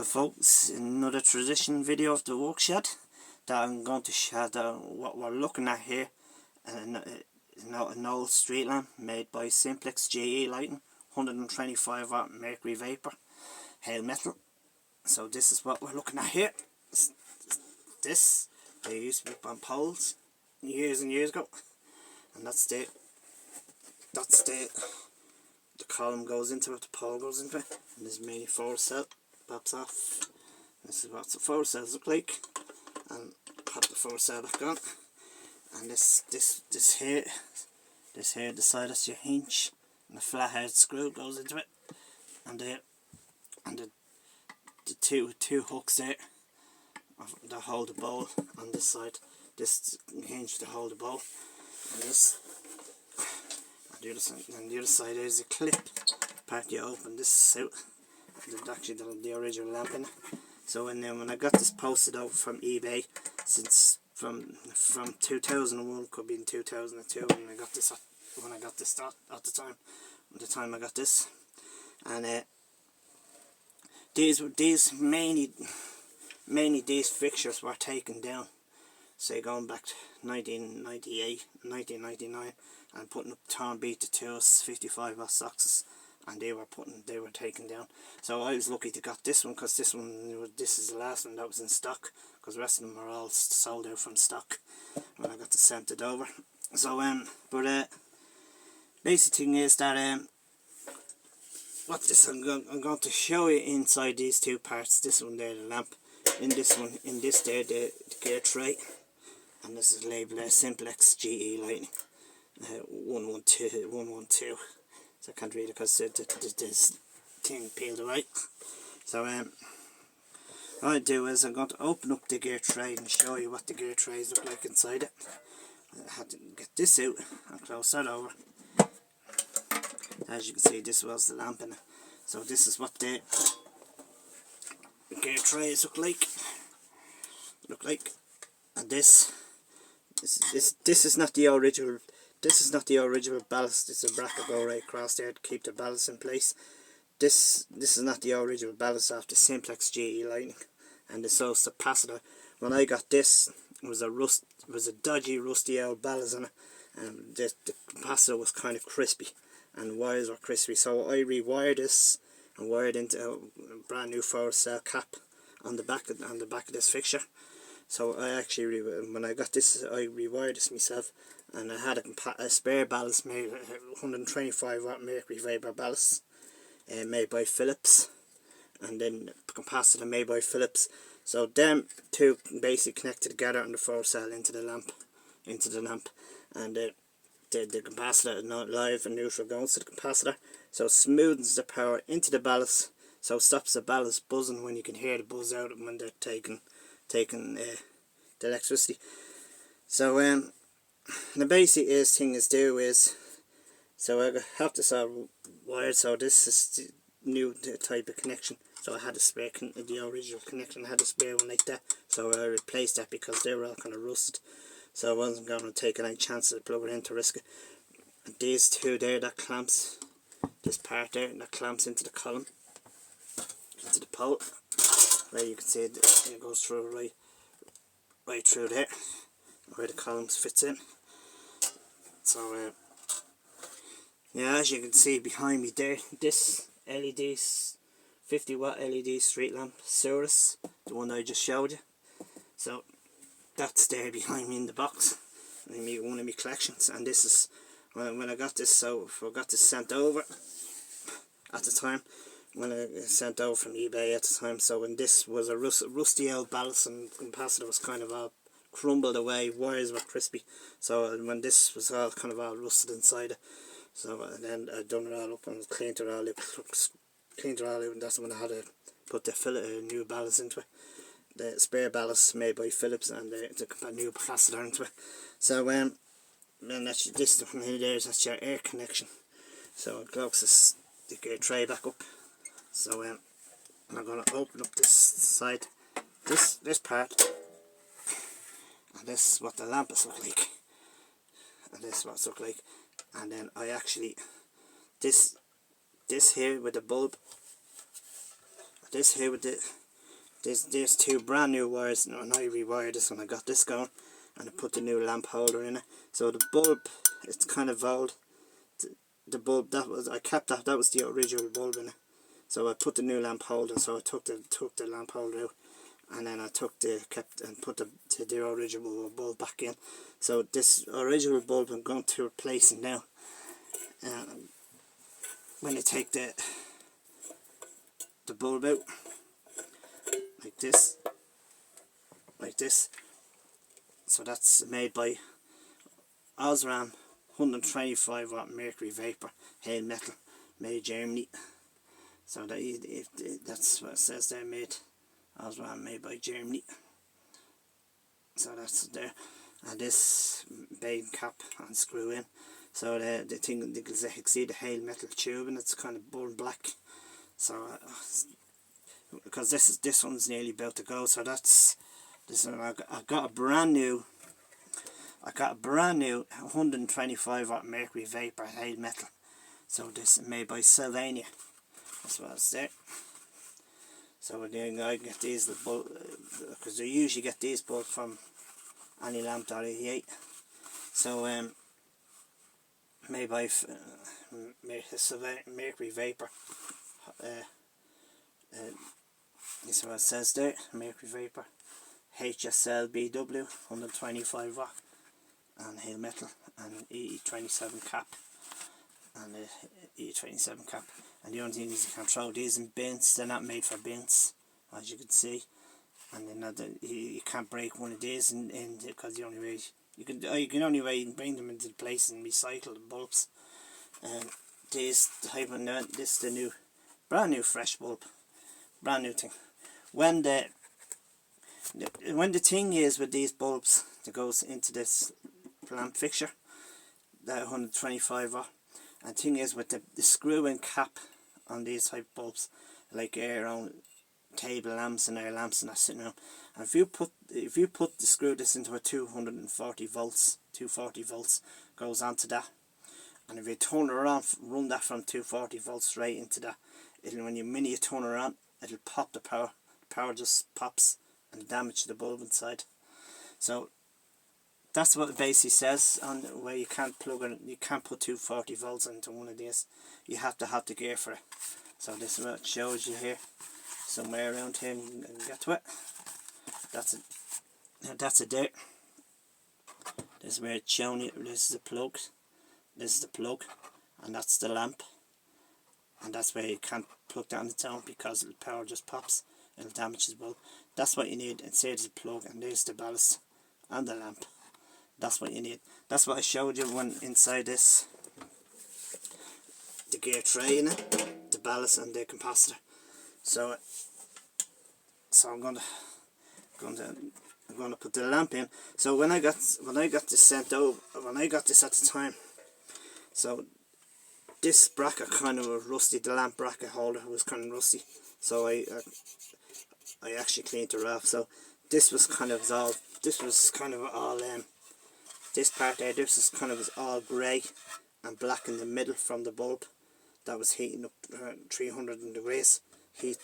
Well folks, another tradition video of the workshop that I'm going to show what we're looking at here. An old street lamp made by Simplex-GE-Lighting 125 watt mercury vapor hail metal. So this is what we're looking at here. This, they used to be up on poles years and years ago, and that's the column goes into it, the pole goes into it, and this mini 4 cell pops off. This is what the 4 cells look like, and pop the 4 cell back on. And this here, the side that's your hinge, and the flathead screw goes into it, and the two hooks there that hold the bowl on this side. This hinge to hold the bowl, and this. And the other side is a clip part you open this out. There's actually the original lamp in it. So when I got this posted out from eBay, since from 2001, could be in 2002 when I got this at the time I got this, and these mainly these fixtures were taken down, say going back to 1998, 1999, and putting up Tom Beta 2s, 55 watt sockets, and they were taken down. So I was lucky to got this one, because this is the last one that was in stock, because the rest of them are all sold out from stock when I got to sent it over. So basic thing is that what this I'm going to show you inside these two parts. This one there, the lamp, in this there, the gear tray, and this is labelled Simplex-GE-Lighting 112. So I can't read it because this thing peeled away. So what I do is I'm going to open up the gear tray and show you what the gear trays look like inside it. I had to get this out and close that over. As you can see, this was the lamp in it. So this is what the gear trays look like. And this is not the original. This is not the original ballast. It's a bracket go right across there to keep the ballast in place. This is not the original ballast after Simplex-GE-Lighting, and the source capacitor. When I got this, it was a dodgy, rusty old ballast on it, and the capacitor was kind of crispy, and wires were crispy. So I rewired this and wired into a brand new 4 cell cap on the back of this fixture. So I actually, when I got this, I rewired this myself, and I had a spare ballast made, 125 watt mercury vapor ballast, made by Philips, and then the capacitor made by Philips. So them two basically connected together on the 4 cell into the lamp, and the capacitor is not live and neutral goes to the capacitor, so it smoothens the power into the ballast, so it stops the ballast buzzing when you can hear the buzz out when they're taking the electricity. So the basic thing is so I have this all wired. So this is the new type of connection. So I had a spare the original connection. I had a spare one like that, so I replaced that because they were all kind of rusted. So I wasn't going to take any chances to plug it in to risk it. And these two there, that clamps, this part there, that clamps into the column, into the pole. Where you can see it goes through right through there, where the columns fits in. So yeah, as you can see behind me there, this LED 50 watt LED street lamp, Cirrus, the one I just showed you. So that's there behind me in the box, one of my collections. And this is when I got this. So I got this sent over at the time, when I sent over from eBay at the time. So when this was a rusty old ballast, and the capacitor was kind of all crumbled away, wires were crispy. So when this was all kind of all rusted inside it, so then I done it all up and cleaned it all out, and that's when I had to put the new ballast into it, the spare ballast made by Philips, and the new capacitor into it. So then that's this one here. That's your air connection. So it closes the gear tray back up. So I'm going to open up this side, this part, and this is what the lamp is look like, and this is what it's look like. And then I actually, this here with the bulb, this here with the there's two brand new wires, and I rewired this when I got this going, and I put the new lamp holder in it. So the bulb, it's kind of old. The bulb I kept that was the original bulb in it. So I put the new lamp holder, so I took the lamp holder out, and then I put the original bulb back in. So this original bulb I'm going to replace it now. When you take the bulb out, like this, so that's made by Osram 125 watt mercury vapor hail metal, made Germany. So that's what it says there, made Osram, made by Germany. So that's there, and this beam cap and screw in. So the thing, you can see the hail metal tube, and it's kind of burned black. So because this one's nearly about to go, so that's this one. I got a brand new 125 watt mercury vapor hail metal. So this is made by Sylvania. That's what it's there. So then I can get these because they usually get these bulbs from anylamp.88. So made by mercury vapor. This is what it says there, mercury vapor, HSL BW 125 watt, and hail metal, and E27 cap, and E27 cap. And the only thing is you can throw these in bins. They're not made for bins, as you can see. And then you can't break one of these in because the only way you can bring them into the place and recycle the bulbs. And this is the new, brand new fresh bulb, brand new thing. When the thing is with these bulbs that goes into this lamp fixture, that 125 watt, and thing is with the screw and cap on these type bulbs, like our own table lamps and air lamps and that sitting around, and if you put the screw this into a 240 volts goes onto that, and if you turn it on, run that from 240 volts straight into that, when you turn it on, it'll pop the power. The power just pops and damage the bulb inside. So that's what it basically says on where you can't plug in, you can't put 240 volts into one of these. You have to have the gear for it. So this is what it shows you here. Somewhere around here and get to it. That's it. Now that's it there. This is where it's showing you. This is the plug. This is the plug, and that's the lamp. And that's where you can't plug that on its own because the power just pops. It'll damage the bulb. That's what you need inside the plug, and there's the ballast and the lamp. That's what you need. That's what I showed you when inside this, the gear tray in it, the ballast and the capacitor. So I'm going to put the lamp in. So when I got this sent over, when I got this at the time, so this bracket kind of was rusty. The lamp bracket holder was kind of rusty. So I actually cleaned it off. So this was kind of all. This was kind of all. This part there. This was kind of all grey and black in the middle from the bulb. That was heating up 300 degrees. Heat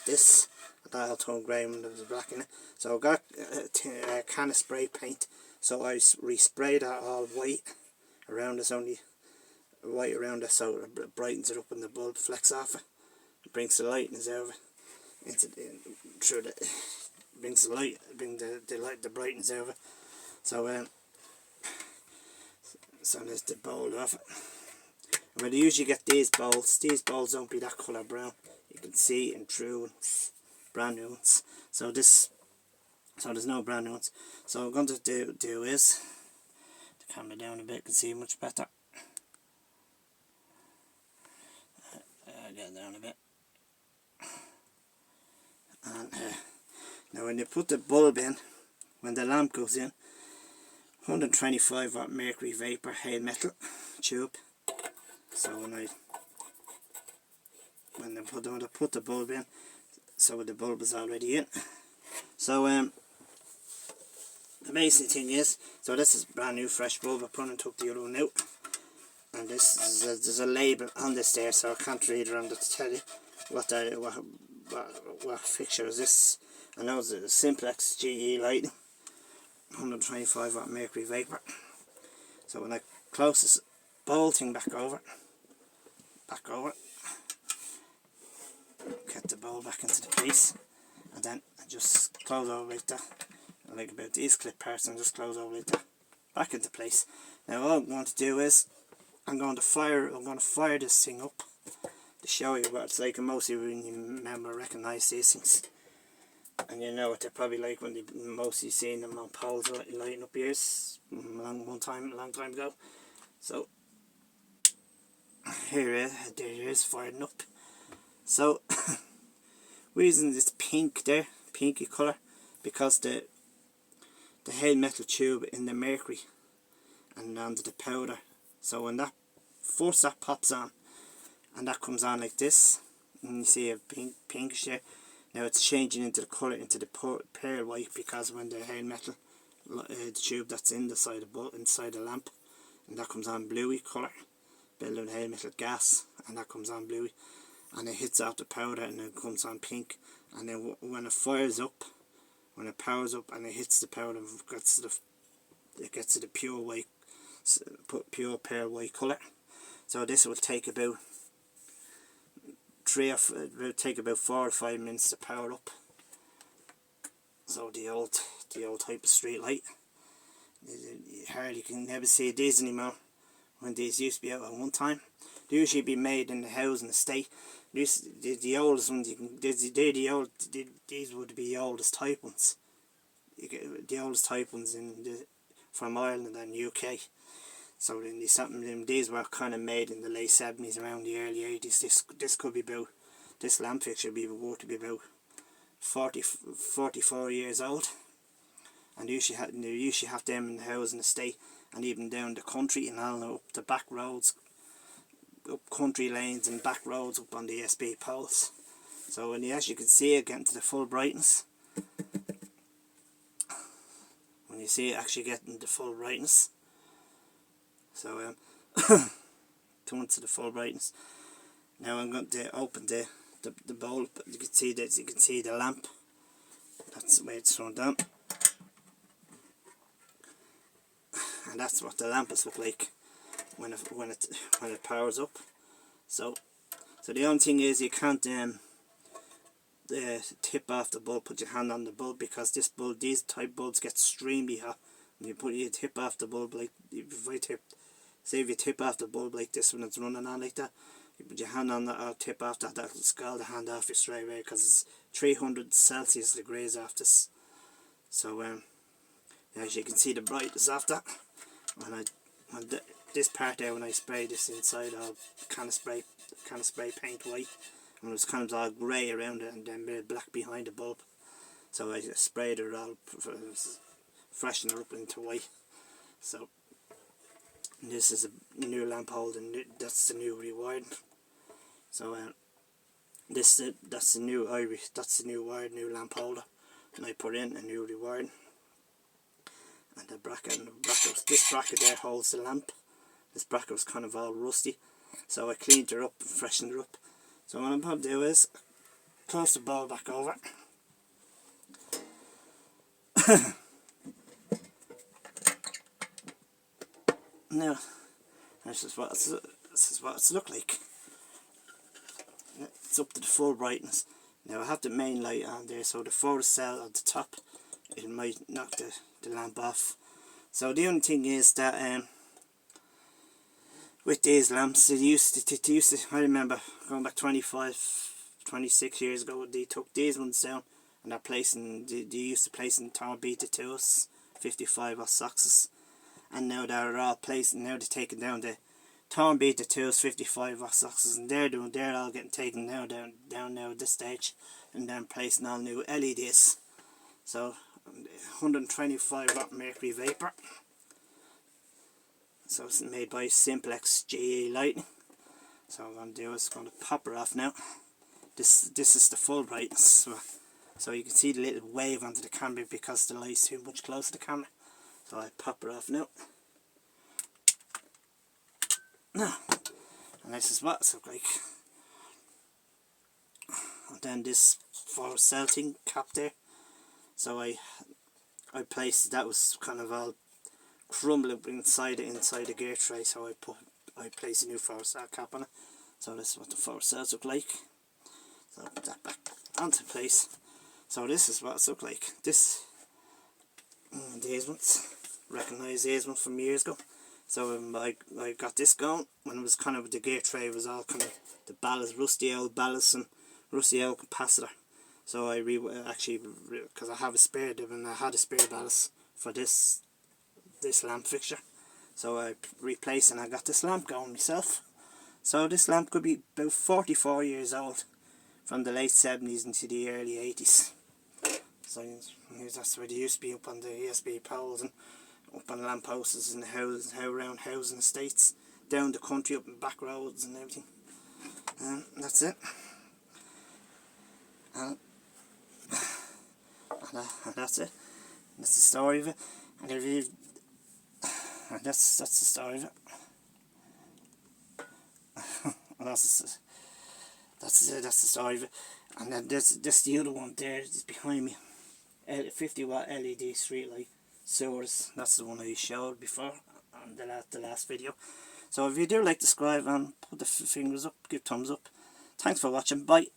this, and that'll turn grey when there was black in it. So I got a can of spray paint. So I resprayed that all white around us, only white around it, so it brightens it up when the bulb flecks off it. It brings the lightness over through the brings the light, the brightness over. So so there's the bowl of it. And when you usually get these bowls don't be that colour brown. You can see in true ones, brand new ones. So there's no brand new ones. So what I'm going to do is the camera down a bit, you can see much better. Get down a bit. And now when you put the bulb in, when the lamp goes in, 125 watt mercury vapor hail metal tube. So when I put the bulb in, so the bulb is already in. So the amazing thing is, so this is brand new fresh bulb. I put and took the other one out, and this is there's a label on this there, so I can't read around it to tell you what fixture is this. and that was a Simplex-GE-Lighting 125 watt mercury vapour. So when I close this bowl thing back over, get the bowl back into the place, and then I just close over like that, like about these clip parts, and just close over like that, back into place. Now all I'm going to do is I'm going to fire this thing up to show you what it's like, and most of you remember, recognise these things, and you know what they're probably like when you mostly seen them on poles lighting up years, a long time ago. So there it is, firing up. So we're using this pink there, pinky colour, because the head metal tube in the mercury and under the powder. So when that pops on, and that comes on like this, and you see a pinkish there. Now it's changing into the colour, into the pearl white, because when the head metal, the tube that's in the side of inside the lamp, and that comes on bluey colour, building head metal gas, and that comes on bluey, and it hits out the powder and it comes on pink. And then when it fires up, when it powers up and it hits the powder, it gets to the pure white, pure pearl white colour. So this will take about 4 or 5 minutes to power up. So the old type of street light, you hardly can never see these anymore. When these used to be out at one time, they usually be made in the housing estate. The oldest ones these would be the oldest type ones. You get the oldest type ones from Ireland and UK. So these were kind of made in the late 70s, around the early 80s. This could be about, this lamp fixture would be worth to be about 44 years old. And you usually have them in the housing estate, and even down the country and all up the back roads, up country lanes and back roads up on the SB poles. So as you can see it getting to the full brightness, when you see it actually getting the full brightness, so turn to the full brightness. Now I'm going to open the bowl. You can see that, you can see the lamp. That's the way it's turned on, and that's what the lamps look like when it powers up. So the only thing is you can't tip off the bulb, put your hand on the bulb, because these type bulbs get extremely hot. When you tip off the bulb, like if you tip off the bulb like this when it's running on like that, you put your hand on that or tip off that, that'll scald the hand off you straight away, because it's 300 Celsius degrees off this. So as you can see the brightness of that, this part there, when I spray this inside, I'll kind of spray paint white, and it's kind of all grey around it and then black behind the bulb. So I sprayed it all, freshen it up into white. So this is a new lamp holder, and that's the new rewiring. So that's the new wired new lamp holder, and I put in a new rewiring. And the bracket, this bracket there holds the lamp. This bracket was kind of all rusty, so I cleaned her up and freshened her up. So what I'm going to do is close the bowl back over. Now, this is what it's look like. It's up to the full brightness. Now I have the main light on there, so the photocell at the top, it might knock the lamp off. So the only thing is that with these lamps, it used to, I remember going back 26 years ago, they took these ones down, and they used to place in Tom Beta 2s, 55 watt sockets, and now they're taking down the Tom Beta 2s, 55 watt sockets, and they're all getting taken down now at this stage, and then placing all new LEDs. So 125 watt mercury vapour. So it's made by Simplex-GE-Lighting. So what I'm going to do is going to pop her off now. This is the full brightness. So you can see the little wave onto the camera because the light's too much close to the camera. So I pop her off now. And this is what it's look like. And then this photocell thing cap there, So I placed, that was kind of all crumbling inside the gear tray, so I placed a new forward cell cap on it. So this is what the forward cells look like. So I'll put that back onto place. So this is what it's look like. This, these ones, recognise these ones from years ago. So I got this going when it was kind of, the gear tray was all kind of the ballast, rusty old ballast and rusty old capacitor. So I actually, because I have a spare, and I had a spare ballast for this lamp fixture. So I replaced, and I got this lamp going myself. So this lamp could be about 44 years old, from the late 70s into the early 80s. So that's where they used to be, up on the USB poles and up on lamp posts in the houses, around housing estates, down the country, up in back roads and everything. And that's it. And that's it. That's the story of it. And that's the story of it. That's the story of it. And then this the other one there is behind me. 50 watt LED street light source. That's the one I showed before on the last video. So if you do like, subscribe and put the fingers up, give thumbs up. Thanks for watching. Bye.